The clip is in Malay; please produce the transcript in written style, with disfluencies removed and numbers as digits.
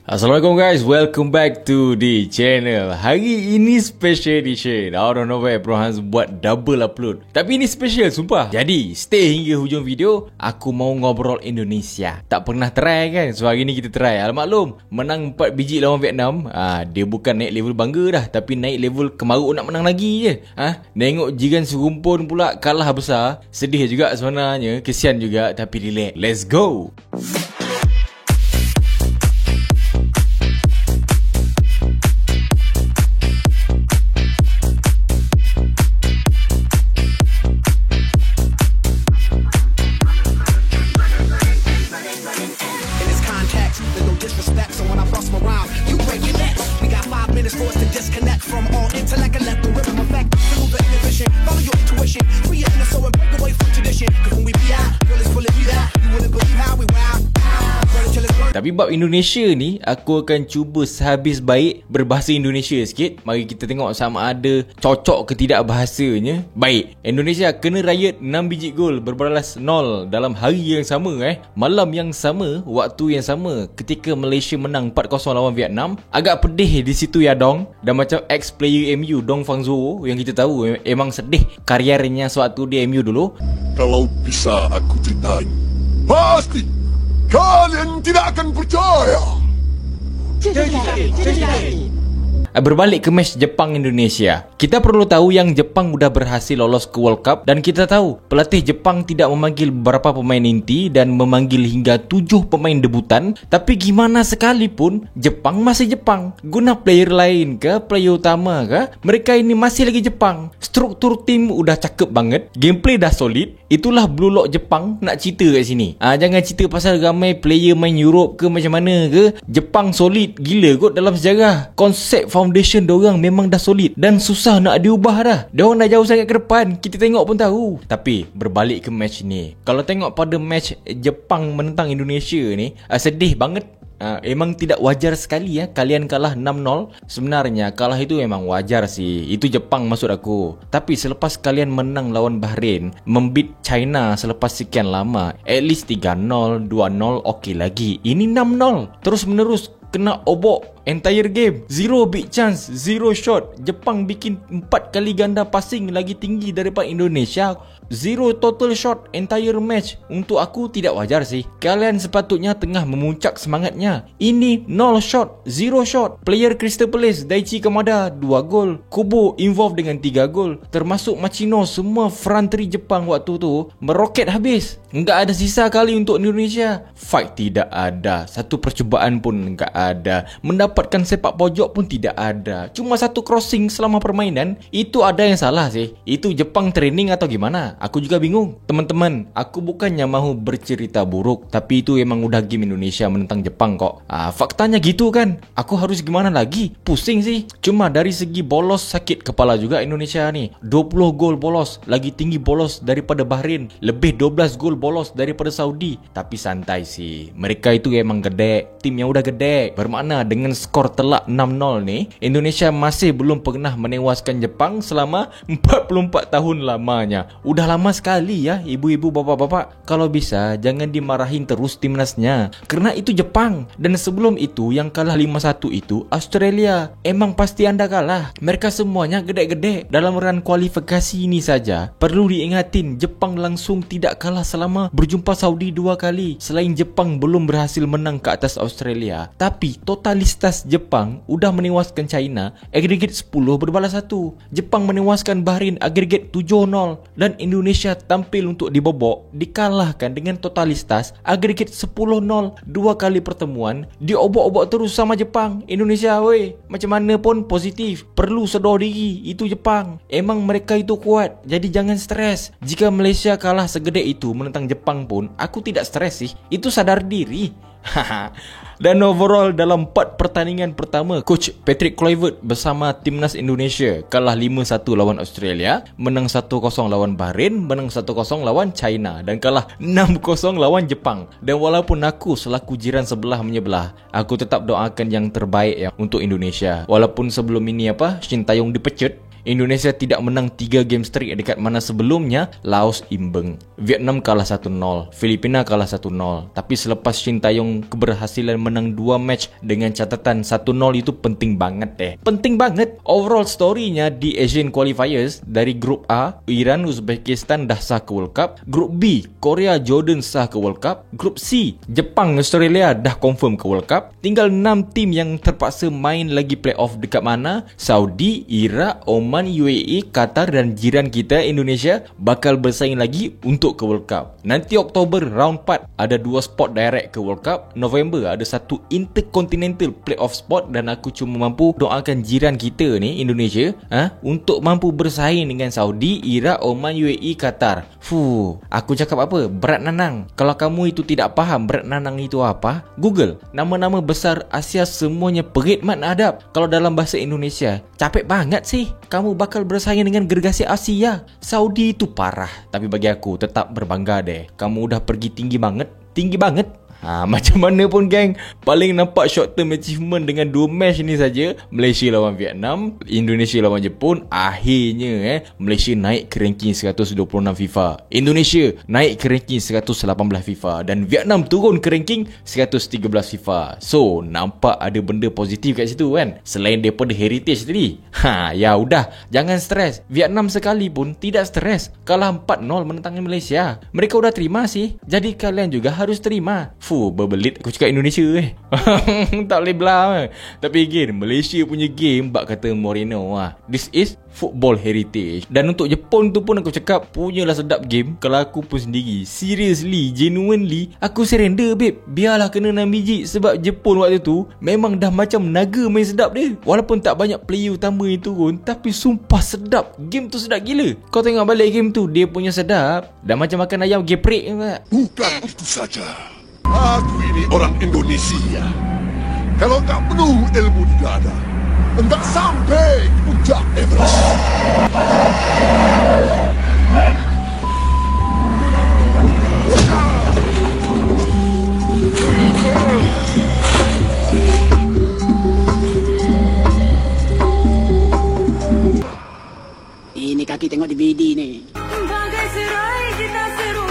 Assalamualaikum guys, welcome back to the channel. Hari ini special edition. Out of nowhere Bro Hans buat double upload. Tapi ini special sumpah. Jadi stay hingga hujung video. Aku mau ngobrol Indonesia. Tak pernah try kan, so hari ni kita try. Maklum, menang 4 biji lawan Vietnam. Dia bukan naik level bangga dah, tapi naik level kemaruk nak menang lagi je. Tengok jiran serumpun pula kalah besar. Sedih juga sebenarnya, kesian juga, tapi relax. Let's go. Tapi bab Indonesia ni, aku akan cuba sehabis baik berbahasa Indonesia sikit. Mari kita tengok sama ada cocok ke tidak bahasanya. Baik, Indonesia kena riot 6 biji gol berbalas 0 dalam hari yang sama malam yang sama, waktu yang sama, ketika Malaysia menang 4-0 lawan Vietnam. Agak pedih di situ ya Dong. Dan macam ex-player MU Dong Fang Zhuo yang kita tahu emang sedih karirnya sewaktu di MU dulu. Kalau bisa aku ceritain, pasti kalian tidak akan percaya. Berbalik ke match Jepang-Indonesia, kita perlu tahu yang Jepang udah berhasil lolos ke World Cup. Dan kita tahu pelatih Jepang tidak memanggil beberapa pemain inti dan memanggil hingga 7 pemain debutan. Tapi gimana sekalipun, Jepang masih Jepang. Guna player lain ke, player utama ke, mereka ini masih lagi Jepang. Struktur tim udah cakep banget, gameplay dah solid. Itulah Blue Lock Jepang nak cerita kat sini. Jangan cerita pasal ramai player main Europe ke macam mana ke. Jepang solid gila kot dalam sejarah. Konsep foundation diorang memang dah solid dan susah nak diubah dah. Diorang dah jauh sangat ke depan, kita tengok pun tahu. Tapi berbalik ke match ni, kalau tengok pada match Jepang menentang Indonesia ni, sedih banget. Emang tidak wajar sekali kalian kalah 6-0. Sebenarnya kalah itu memang wajar sih. Itu Jepang maksud aku. Tapi selepas kalian menang lawan Bahrain, membeat China selepas sekian lama, at least 3-0, 2-0 okey lagi. Ini 6-0 terus menerus, kena obok entire game. Zero big chance, zero shot. Jepang bikin 4 kali ganda passing lagi tinggi daripada Indonesia. Zero total shot entire match. Untuk aku tidak wajar sih. Kalian sepatutnya tengah memuncak semangatnya. Ini 0 shot, 0 shot. Player Crystal Palace Daichi Kamada 2 gol. Kubo involved dengan 3 gol. Termasuk Machino. Semua front 3 Jepang waktu tu meroket habis. Enggak ada sisa kali untuk Indonesia. Fight tidak ada, satu percubaan pun enggak ada. Mendapatkan sepak pojok pun tidak ada. Cuma satu crossing selama permainan. Itu ada yang salah sih. Itu Jepang training atau gimana? Aku juga bingung. Teman-teman, aku bukannya mahu bercerita buruk, tapi itu emang udah game Indonesia menentang Jepang kok. Faktanya gitu kan. Aku harus gimana lagi? Pusing sih. Cuma dari segi bolos, sakit kepala juga Indonesia nih. 20 gol bolos, lagi tinggi bolos daripada Bahrain. Lebih 12 gol bolos daripada Saudi. Tapi santai sih, mereka itu emang gede. Tim yang udah gede. Bermakna dengan skor telak 6-0 nih, Indonesia masih belum pernah menewaskan Jepang selama 44 tahun lamanya. Udah lama sekali ya ibu-ibu, bapak-bapak. Kalau bisa jangan dimarahin terus timnasnya, karena itu Jepang. Dan sebelum itu yang kalah 5-1 itu Australia. Emang pasti anda kalah. Mereka semuanya gede-gede. Dalam run kualifikasi ini saja perlu diingatin, Jepang langsung tidak kalah selama berjumpa Saudi 2 kali. Selain Jepang belum berhasil menang ke atas Australia, tapi totalitas Jepang udah menewaskan China agregat 10 berbalas 1. Jepang menewaskan Bahrain agregat 7-0. Dan Indonesia tampil untuk dibobok, dikalahkan dengan totalitas agregat 10-0. 2 kali pertemuan diobok-obok terus sama Jepang. Indonesia macam mana pun positif, perlu sedar diri. Itu Jepang, emang mereka itu kuat. Jadi jangan stres. Jika Malaysia kalah segede itu menentang Jepang pun, aku tidak stres sih. Itu sadar diri. Dan overall dalam 4 pertandingan pertama, Coach Patrick Kluivert bersama timnas Indonesia kalah 5-1 lawan Australia, menang 1-0 lawan Bahrain, menang 1-0 lawan China, dan kalah 6-0 lawan Jepang. Dan walaupun aku selaku jiran sebelah menyebelah, aku tetap doakan yang terbaik untuk Indonesia. Walaupun sebelum ini Shin Taeyong dipecut, Indonesia tidak menang 3 game straight dekat mana sebelumnya Laos imbang, Vietnam kalah 1-0, Filipina kalah 1-0. Tapi selepas Shin Tae-yong keberhasilan menang 2 match dengan catatan 1-0 itu penting banget Penting banget. Overall story-nya di Asian Qualifiers, dari grup A, Iran, Uzbekistan dah sah ke World Cup. Grup B, Korea, Jordan sah ke World Cup. Grup C, Jepang, Australia dah confirm ke World Cup. Tinggal 6 tim yang terpaksa main lagi playoff dekat mana? Saudi, Iraq, Oman, UAE, Qatar dan jiran kita Indonesia bakal bersaing lagi untuk ke World Cup. Nanti Oktober round 4 ada 2 spot direct ke World Cup. November ada 1 intercontinental playoff spot dan aku cuma mampu doakan jiran kita ni Indonesia untuk mampu bersaing dengan Saudi, Iraq, Oman, UAE, Qatar. Aku cakap apa? Berat nanang. Kalau kamu itu tidak faham berat nanang itu apa, Google nama-nama besar Asia semuanya perit mat adab. Kalau dalam bahasa Indonesia, capek banget sih. Kamu bakal bersaing dengan gergasi Asia. Saudi itu parah. Tapi bagi aku tetap berbangga deh. Kamu udah pergi tinggi banget. Tinggi banget. Macam mana pun geng, paling nampak short term achievement dengan 2 match ni saja. Malaysia lawan Vietnam, Indonesia lawan Jepun. Akhirnya Malaysia naik ke ranking 126 FIFA, Indonesia naik ke ranking 118 FIFA dan Vietnam turun ke ranking 113 FIFA. So nampak ada benda positif kat situ kan, selain daripada heritage tadi. Ya udah, jangan stres. Vietnam sekalipun tidak stres, kalah 4-0 menentang Malaysia. Mereka udah terima sih, jadi kalian juga harus terima. Berbelit aku cakap Indonesia tak boleh belah. Tapi again, Malaysia punya game, bak kata Moreno, this is football heritage. Dan untuk Jepun tu pun aku cakap punyalah sedap game. Kalau aku pun sendiri, seriously, genuinely, aku surrender babe. Biarlah kena 6 biji. Sebab Jepun waktu tu memang dah macam naga main sedap dia. Walaupun tak banyak player utama itu pun, tapi sumpah sedap. Game tu sedap gila. Kau tengok balik game tu, dia punya sedap. Dah macam makan ayam geprek. Bukan itu saja. Aku ini orang Indonesia. Kalau tak penuh ilmu di dada, enggak sampai ke puncak Everest. Ini kaki tengok DVD ni. Bagai serai kita seru